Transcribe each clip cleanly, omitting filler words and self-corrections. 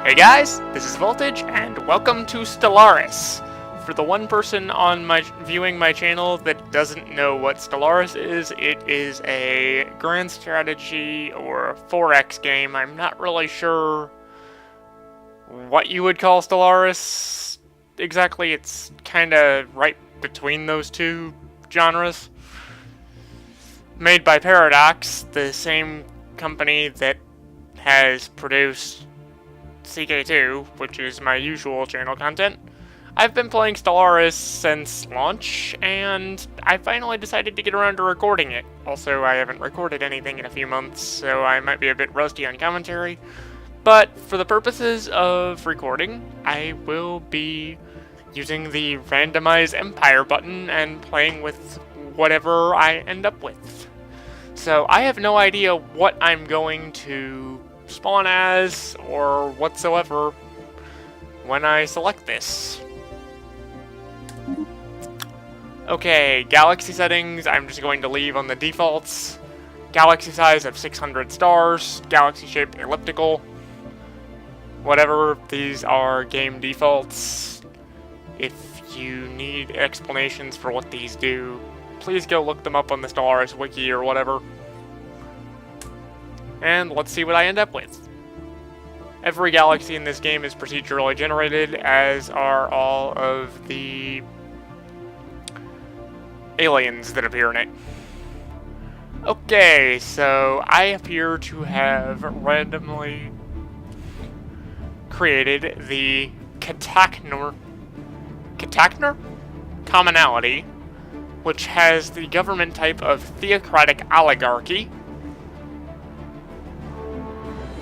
Hey guys, this is Voltage, and welcome to Stellaris. For the one person on viewing my channel that doesn't know what Stellaris is, it is a grand strategy or 4X game. I'm not really sure what you would call Stellaris exactly. It's kind of right between those two genres. Made by Paradox, the same company that has produced CK2, which is my usual channel content. I've been playing Stellaris since launch, and I finally decided to get around to recording it. Also, I haven't recorded anything in a few months, so I might be a bit rusty on commentary. But for the purposes of recording, I will be using the randomize empire button and playing with whatever I end up with. So I have no idea what I'm going to spawn as or whatsoever when I select this. Okay, galaxy settings, I'm just going to leave on the defaults. Galaxy size of 600 stars, galaxy shape elliptical. Whatever, these are game defaults. If you need explanations for what these do, please go look them up on the Stellaris wiki or whatever. And let's see what I end up with. Every galaxy in this game is procedurally generated, as are all of the aliens that appear in it. Okay, so I appear to have randomly created the Commonality, which has the government type of theocratic oligarchy,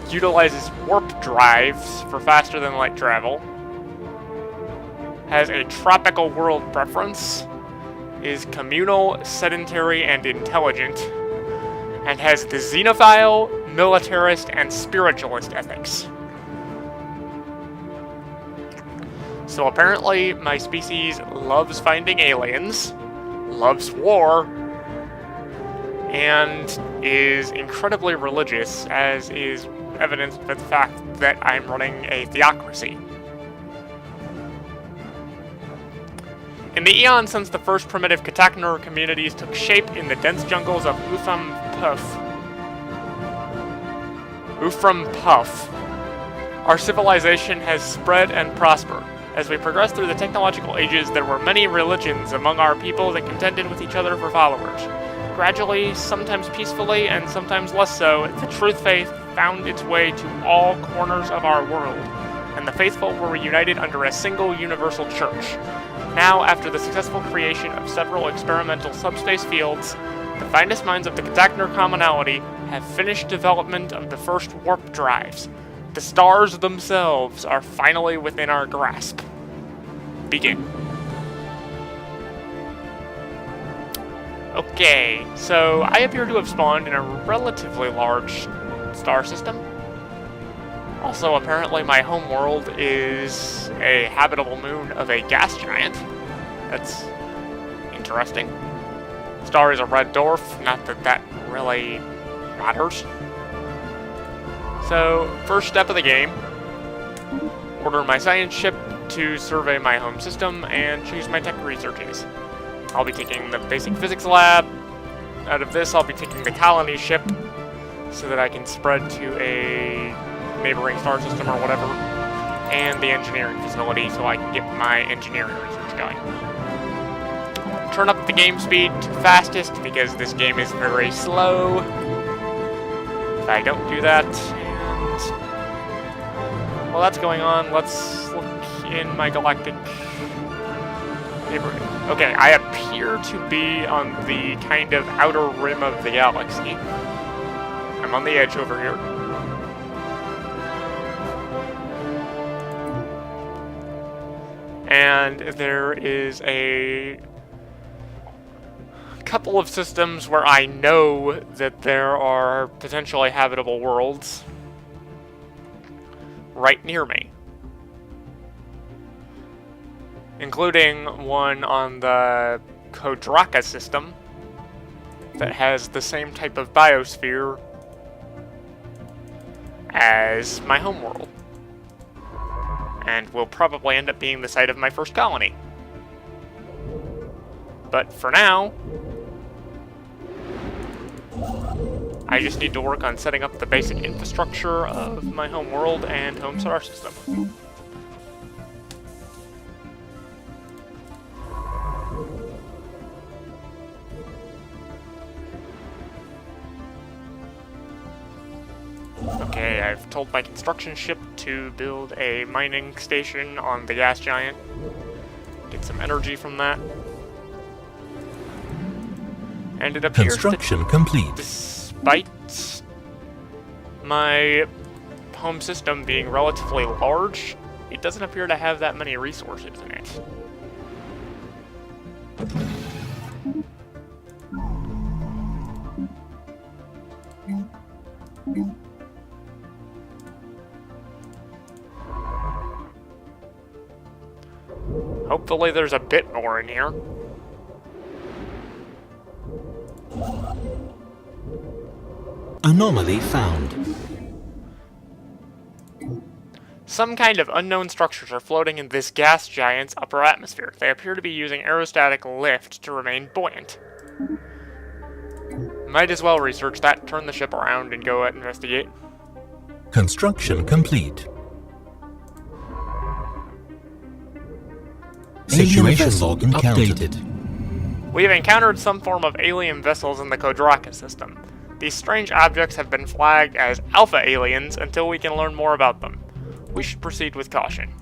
utilizes warp drives for faster than light travel, has a tropical world preference, is communal, sedentary, and intelligent, and has the xenophile, militarist, and spiritualist ethics. So apparently my species loves finding aliens, loves war, and is incredibly religious, as is evidenced by the fact that I'm running a theocracy. In the eon since the first primitive Kataknur communities took shape in the dense jungles of Uthram Puff, our civilization has spread and prospered. As we progress through the technological ages, there were many religions among our people that contended with each other for followers. Gradually, sometimes peacefully, and sometimes less so, the truth faith found its way to all corners of our world, and the faithful were reunited under a single universal church. Now, after the successful creation of several experimental subspace fields, the finest minds of the Kataknur Commonality have finished development of the first warp drives. The stars themselves are finally within our grasp. Begin. Okay, so I appear to have spawned in a relatively large star system. Also, apparently my homeworld is a habitable moon of a gas giant. That's interesting. Star is a red dwarf, not that that really matters. So, first step of the game, order my science ship to survey my home system and choose my tech researches. I'll be taking the basic physics lab. Out of this, I'll be taking the colony ship so that I can spread to a neighboring star system or whatever, and the engineering facility so I can get my engineering research going. Turn up the game speed to fastest because this game is very slow. If I don't do that, while that's going on, let's look in my galactic neighborhood. Okay, I appear to be on the kind of outer rim of the galaxy. I'm on the edge over here. And there is a couple of systems where I know that there are potentially habitable worlds right near me, including one on the Kodraka system that has the same type of biosphere as my homeworld. and will probably end up being the site of my first colony. But for now, I just need to work on setting up the basic infrastructure of my home world and home star system. Okay, I've told my construction ship to build a mining station on the gas giant. Get some energy from that. And it appears Construction complete. Despite my home system being relatively large, it doesn't appear to have that many resources in it. Hopefully there's a bit more in here. Anomaly found. Some kind of unknown structures are floating in this gas giant's upper atmosphere. They appear to be using aerostatic lift to remain buoyant. Might as well research that, turn the ship around, and go investigate. Construction complete. Situation log updated. We have encountered some form of alien vessels in the Kodraka system. These strange objects have been flagged as alpha aliens until we can learn more about them. We should proceed with caution.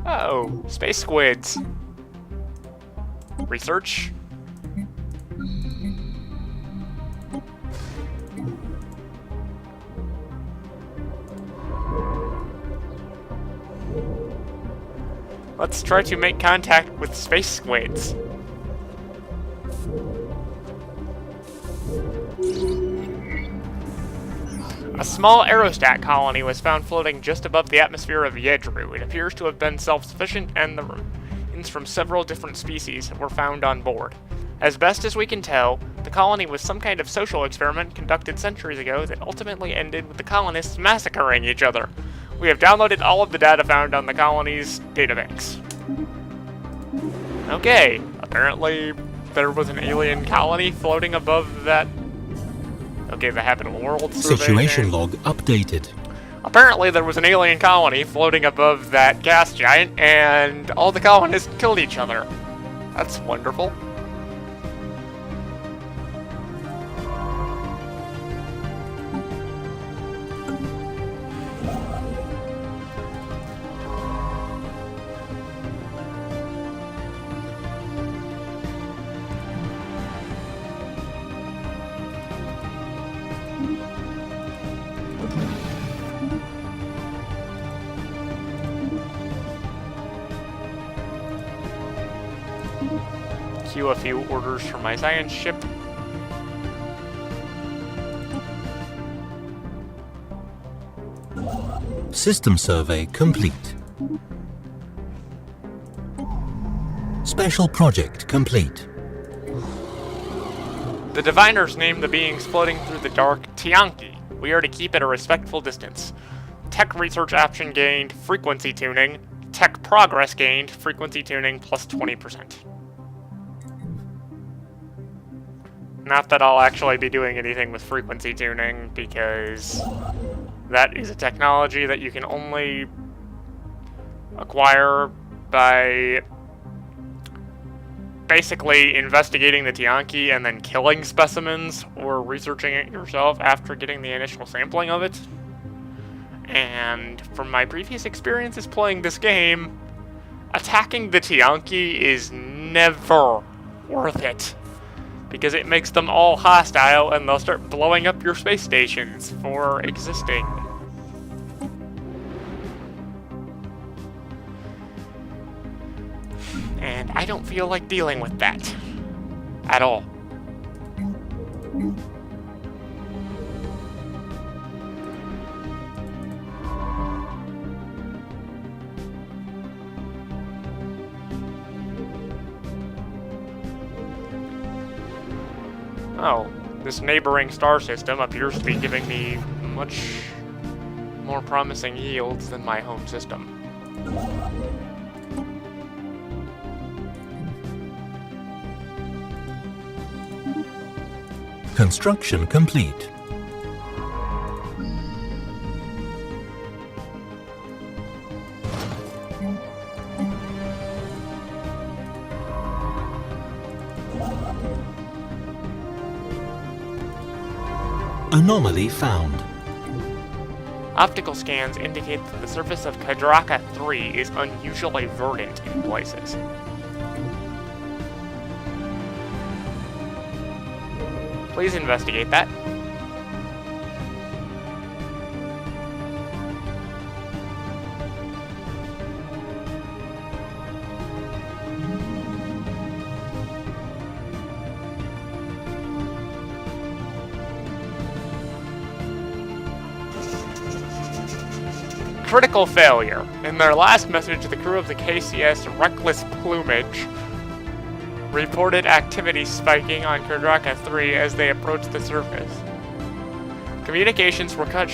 Oh, space squids. Research. Let's try to make contact with space squids. A small aerostat colony was found floating just above the atmosphere of Yedru. It appears to have been self-sufficient, and the remains from several different species were found on board. As best as we can tell, the colony was some kind of social experiment conducted centuries ago that ultimately ended with the colonists massacring each other. We have downloaded all of the data found on the colony's databanks. Okay, apparently there was an alien colony floating above that. Okay, the habitable world survey. Situation log updated. Apparently there was an alien colony floating above that gas giant, and all the colonists killed each other. That's wonderful. Queue a few orders for my science ship. System survey complete. Special project complete. The diviners named the beings floating through the dark Tianki. We are to keep at a respectful distance. Tech research option gained, frequency tuning. Tech progress gained, frequency tuning plus 20%. Not that I'll actually be doing anything with frequency tuning, because that is a technology that you can only acquire by basically investigating the Tianki and then killing specimens or researching it yourself after getting the initial sampling of it. And from my previous experiences playing this game, attacking the Tianki is never worth it, because it makes them all hostile and they'll start blowing up your space stations for existing. And I don't feel like dealing with that at all. Oh, This neighboring star system appears to be giving me much more promising yields than my home system. Construction complete. Anomaly found. Optical scans indicate that the surface of Cadraca 3 is unusually verdant in places. Please investigate that. Critical failure. In their last message, the crew of the KCS Reckless Plumage reported activity spiking on Cadraca 3 as they approached the surface. Communications were cut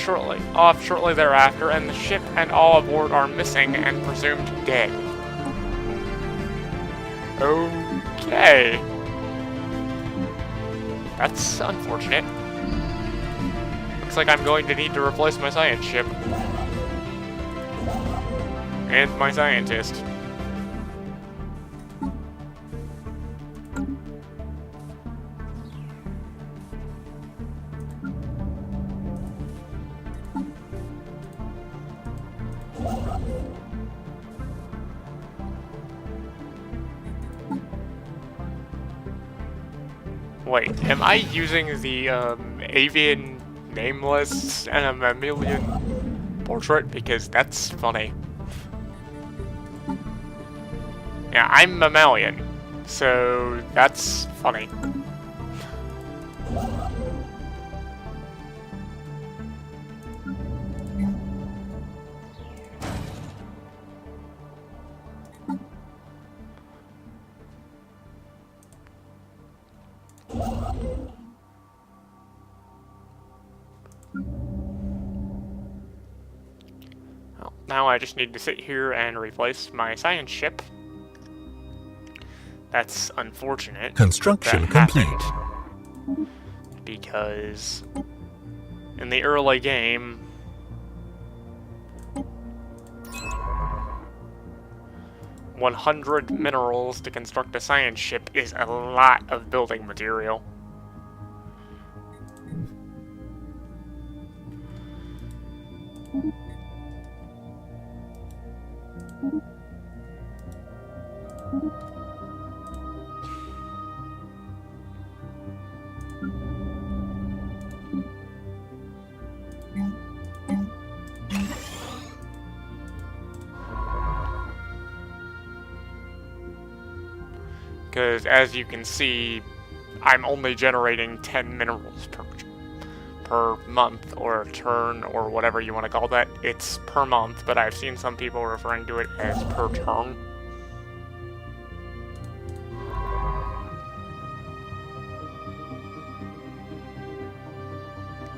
off shortly thereafter, and the ship and all aboard are missing and presumed dead. Okay. That's unfortunate. Looks like I'm going to need to replace my science ship. And my scientist. Wait, am I using the avian nameless and a mammalian portrait? Because that's funny. Yeah, I'm mammalian, so that's funny. Well, now I just need to sit here and replace my science ship. That's unfortunate. Construction complete. Because in the early game, $100 minerals to construct a science ship is a lot of building material. Because as you can see, I'm only generating 10 minerals per month, or turn, or whatever you want to call that. It's per month, but I've seen some people referring to it as per turn.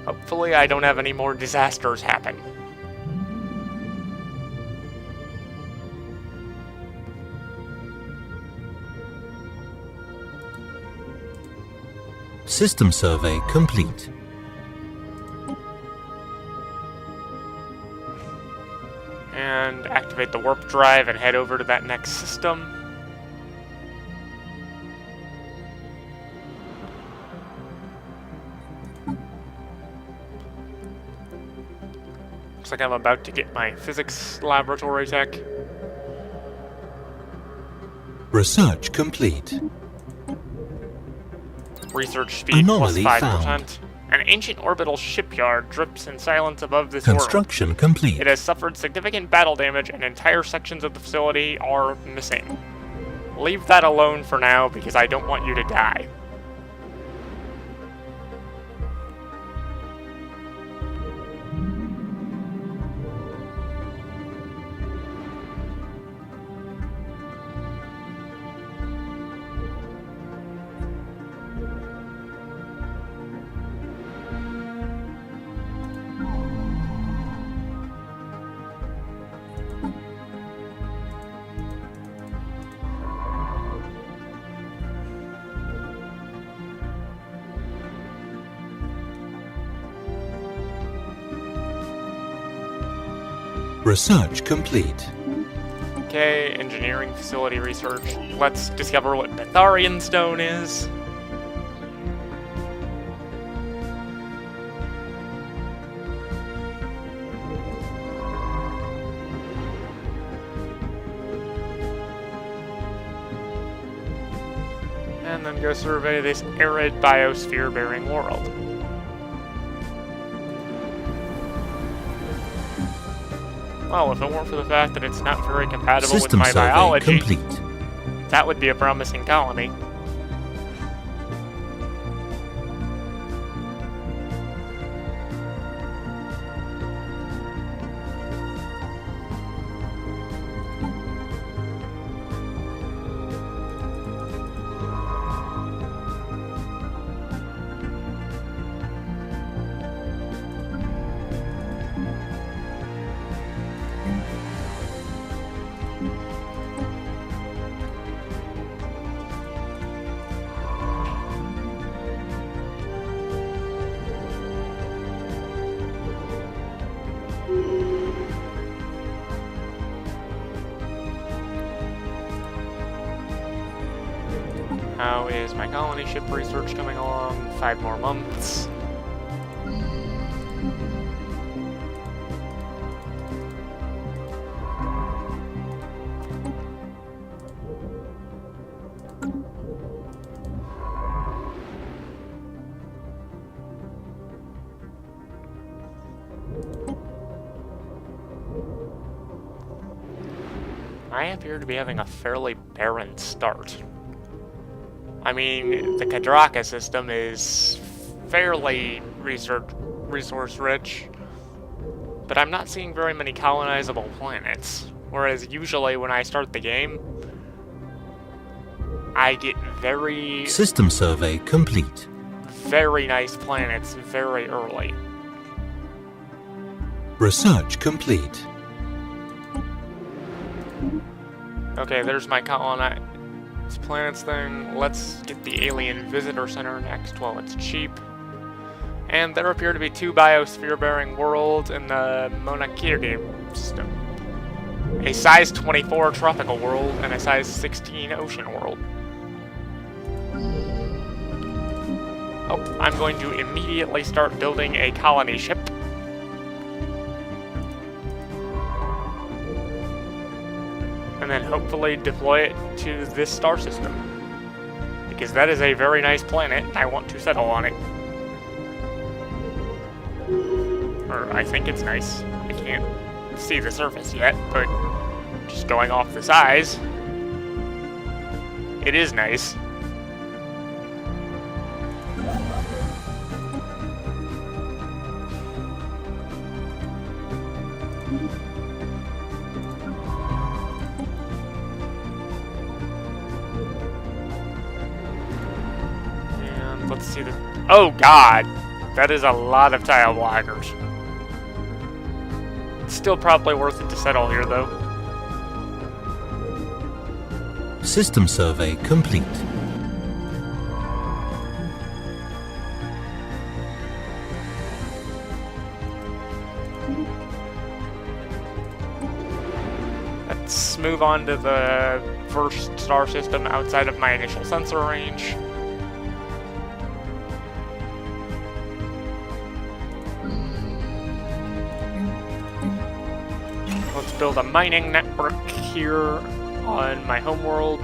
Hopefully I don't have any more disasters happen. System survey complete. And activate the warp drive and head over to that next system. Looks like I'm about to get my physics laboratory tech. Research complete. Research speed Anomaly plus 5%. found. An ancient orbital shipyard drips in silence above this Construction world. complete. It has suffered significant battle damage and entire sections of the facility are missing. Leave that alone for now because I don't want you to die. Research complete. Okay, engineering facility research. Let's discover what Betharian stone is. And then go survey this arid biosphere-bearing world. Well, if it weren't for the fact that it's not very compatible System with my survey biology, complete. that would be a promising colony. How is my colony ship research coming along? 5 more months. I appear to be having a fairly barren start. I mean, the Kadraka system is fairly resource rich, but I'm not seeing very many colonizable planets. Whereas usually when I start the game, I get System survey complete. very nice planets very early. Research complete. Okay, there's my colonized planets thing. Let's get the Alien Visitor Center next while it's cheap. And there appear to be 2 biosphere-bearing worlds in the Monakiri system. A size 24 tropical world and a size 16 ocean world. Oh, I'm going to immediately start building a colony ship. And then hopefully deploy it to this star system. Because that is a very nice planet, and I want to settle on it. Or I think it's nice. I can't see the surface yet, but just going off the size, it is nice. Let's see the... Oh god! That is a lot of tile blockers. It's still probably worth it to settle here, though. System survey complete. Let's move on to the first star system outside of my initial sensor range. Let's build a mining network here on my homeworld.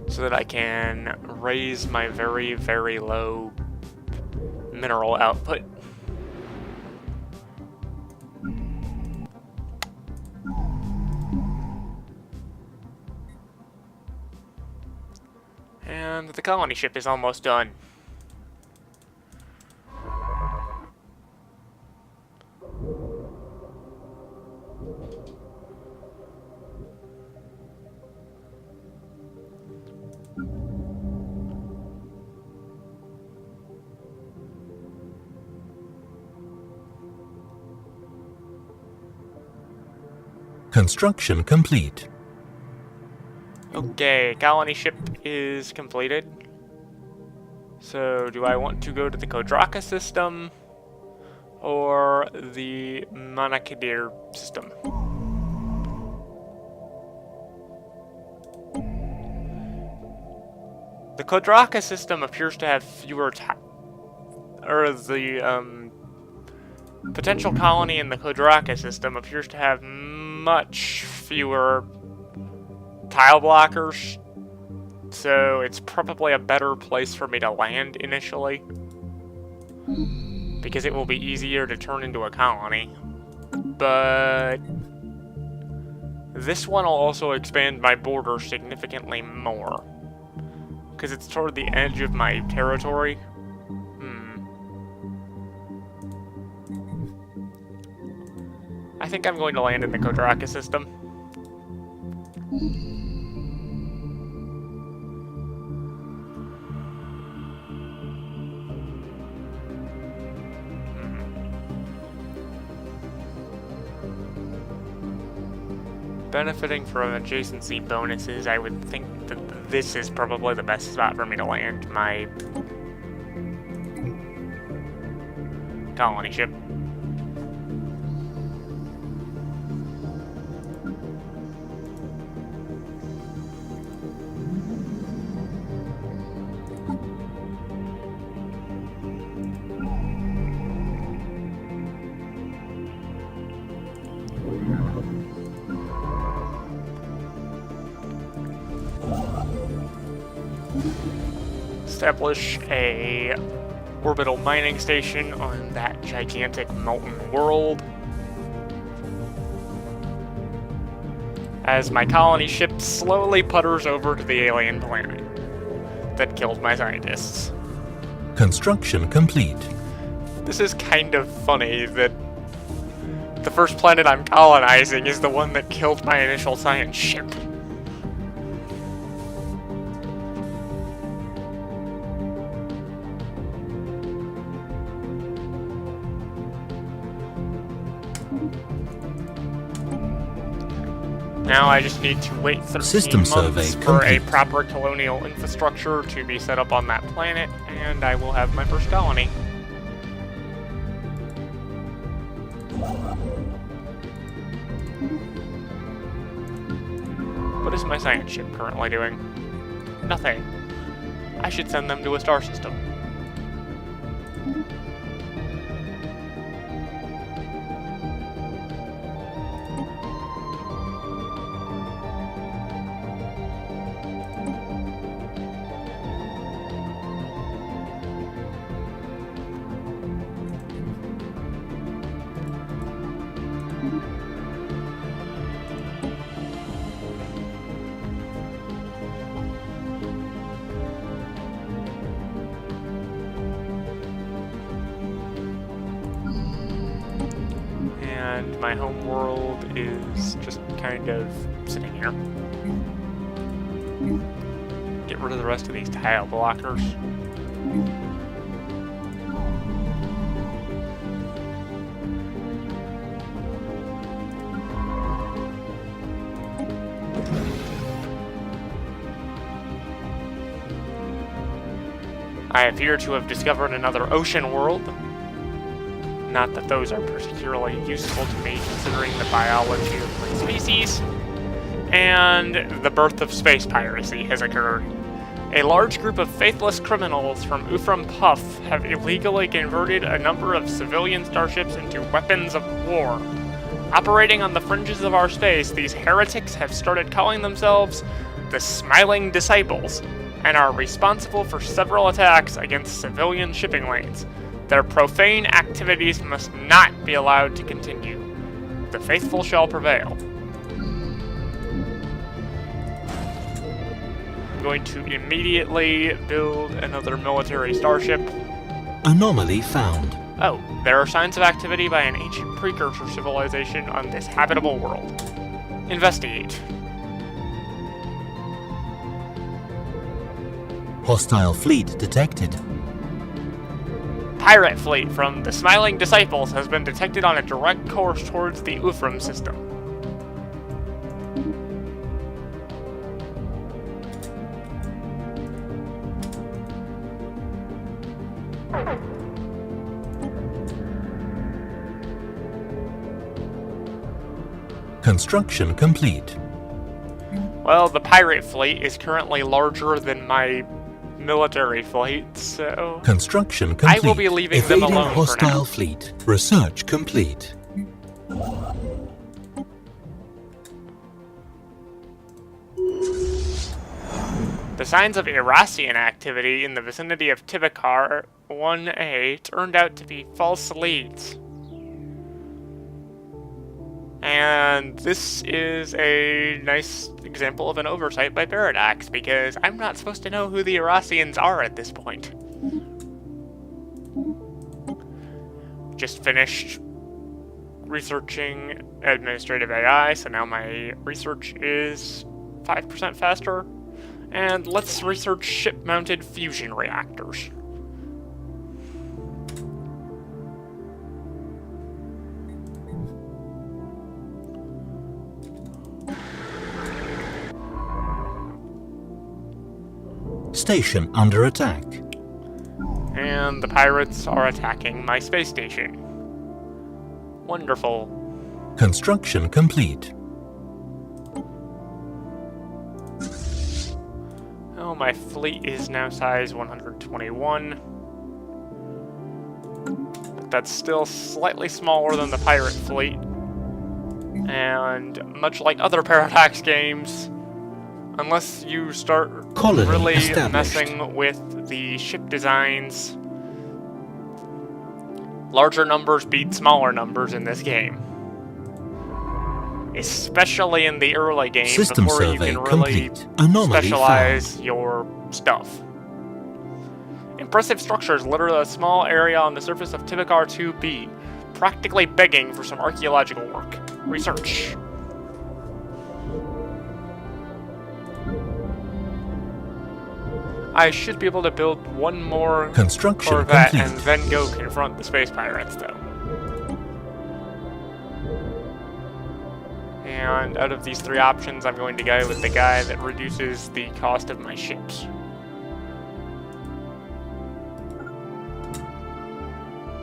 So that I can raise my very, very low mineral output. And the colony ship is almost done. Construction complete. Okay, colony ship is completed. So, do I want to go to the Kodraka system or the Manakadir system? The Kodraka system appears to have fewer potential colony in the Kodraka system appears to have much fewer tile blockers, so it's probably a better place for me to land initially, because it will be easier to turn into a colony. But this one will also expand my border significantly more, because it's toward the edge of my territory. I think I'm going to land in the Kodraka system. Benefiting from adjacency bonuses, I would think that this is probably the best spot for me to land my colony ship. Establish a orbital mining station on that gigantic molten world. As my colony ship slowly putters over to the alien planet that killed my scientists. Construction complete. This is kind of funny that the first planet I'm colonizing is the one that killed my initial science ship. Now I just need to wait 13 System months survey for a complete. proper colonial infrastructure to be set up on that planet, and I will have my first colony. What is my science ship currently doing? Nothing. I should send them to a star system. And my home world is just kind of sitting here. Get rid of the rest of these tile blockers. I appear to have discovered another ocean world. Not that those are particularly useful to me, considering the biology of my species. And the birth of space piracy has occurred. A large group of faithless criminals from Ufram Puff have illegally converted a number of civilian starships into weapons of war. Operating on the fringes of our space, these heretics have started calling themselves the Smiling Disciples, and are responsible for several attacks against civilian shipping lanes. Their profane activities must not be allowed to continue. The faithful shall prevail. I'm going to immediately build another military starship. Anomaly found. Oh, there are signs of activity by an ancient precursor civilization on this habitable world. Investigate. Hostile fleet detected. Pirate fleet from the Smiling Disciples has been detected on a direct course towards the Ufram system. Construction complete. Well, the pirate fleet is currently larger than my military fleet, so Construction complete. I will be leaving them Evading alone for now. hostile fleet. Research complete. The signs of Irasian activity in the vicinity of Tibikar 1A turned out to be false leads. And this is a nice example of an oversight by Paradox, because I'm not supposed to know who the Irasians are at this point. Just finished researching administrative AI, so now my research is 5% faster. And let's research ship-mounted fusion reactors. Station under attack. And the pirates are attacking my space station. Wonderful. Construction complete. Oh, my fleet is now size 121. But that's still slightly smaller than the pirate fleet. And much like other Paradox games, unless you start Colony really established. messing with the ship designs, larger numbers beat smaller numbers in this game. Especially in the early game, System before you survey can really complete. Anomaly specialize your stuff. Impressive structures litter a small area on the surface of Tibikar 2B, practically begging for some archaeological work. Research. I should be able to build one more Construction Corvette complete. and then go confront the space pirates, though. And out of these three options, I'm going to go with the guy that reduces the cost of my ships.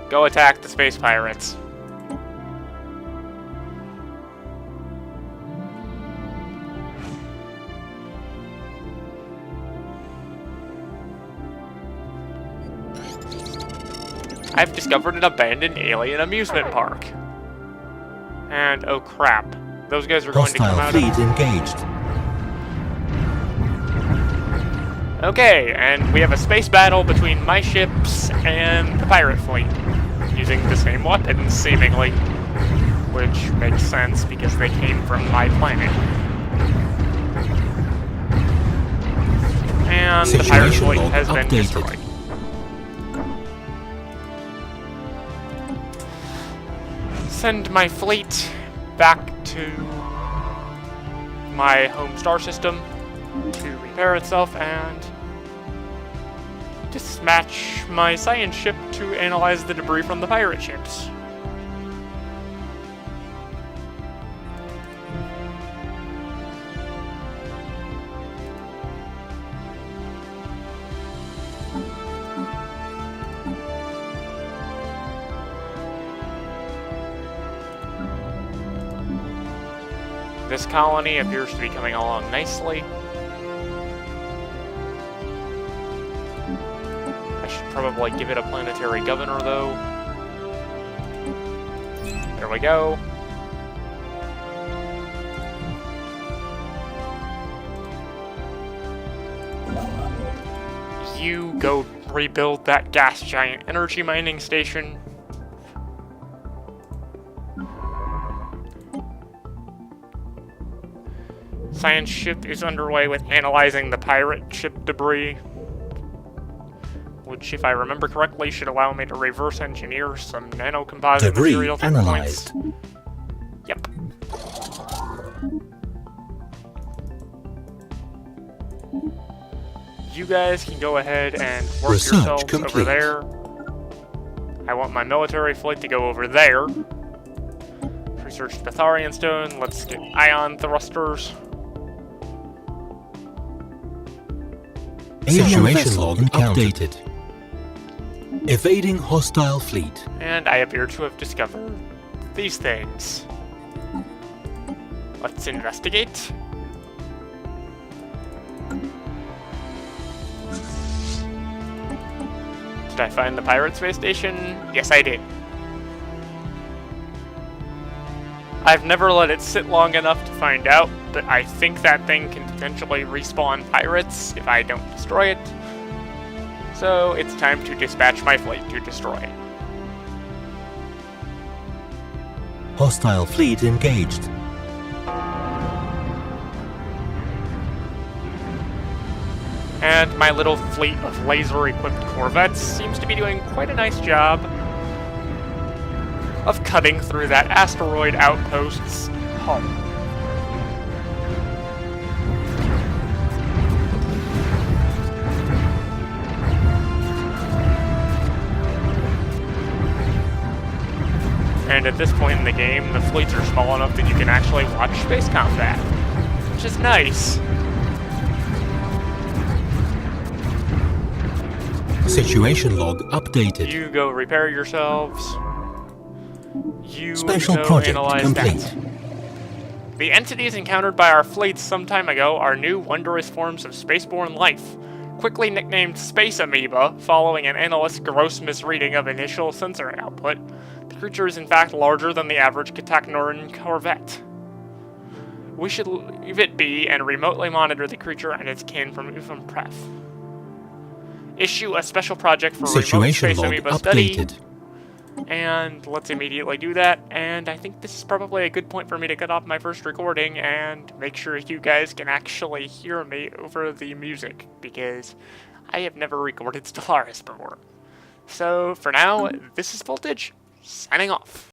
Go attack the space pirates. I've discovered an abandoned alien amusement park. And oh crap. Those guys are going to come Hostile out. fleet engaged. Okay, and we have a space battle between my ships and the pirate fleet, using the same weapons, seemingly. Which makes sense, because they came from my planet. And the pirate Situation fleet log has been updated. destroyed. Send my fleet back to my home star system to repair itself and dispatch my science ship to analyze the debris from the pirate ships. This colony appears to be coming along nicely. I should probably give it a planetary governor, though. There we go. You go rebuild that gas giant energy mining station. Science ship is underway with analyzing the pirate ship debris, which, if I remember correctly, should allow me to reverse engineer some nanocomposite Debris material to analyzed. points. Yep. You guys can go ahead and work Research yourselves complete. over there. I want my military fleet to go over there. Research Betharian stone. Let's get ion thrusters. Situation log updated. Evading hostile fleet. And I appear to have discovered these things. Let's investigate. Did I find the pirate space station? Yes, I did. I've never let it sit long enough to find out, but I think that thing can potentially respawn pirates if I don't destroy it. So it's time to dispatch my fleet to destroy it. Hostile fleet engaged. And my little fleet of laser-equipped corvettes seems to be doing quite a nice job of cutting through that asteroid outpost's hull. And at this point in the game, the fleets are small enough that you can actually watch space combat, which is nice. Situation log updated. You go repair yourselves. You Special go project analyze complete. that. The entities encountered by our fleets some time ago are new wondrous forms of spaceborne life, quickly nicknamed space amoeba following an analyst's gross misreading of initial sensor output. The creature is in fact larger than the average Catachnoran corvette. We should leave it be and remotely monitor the creature and its kin from Pref. Issue a special project for remote Situation space log amoeba study. updated. And let's immediately do that, and I think this is probably a good point for me to cut off my first recording and make sure you guys can actually hear me over the music, because I have never recorded Stellaris before. So, for now, this is Voltage, signing off.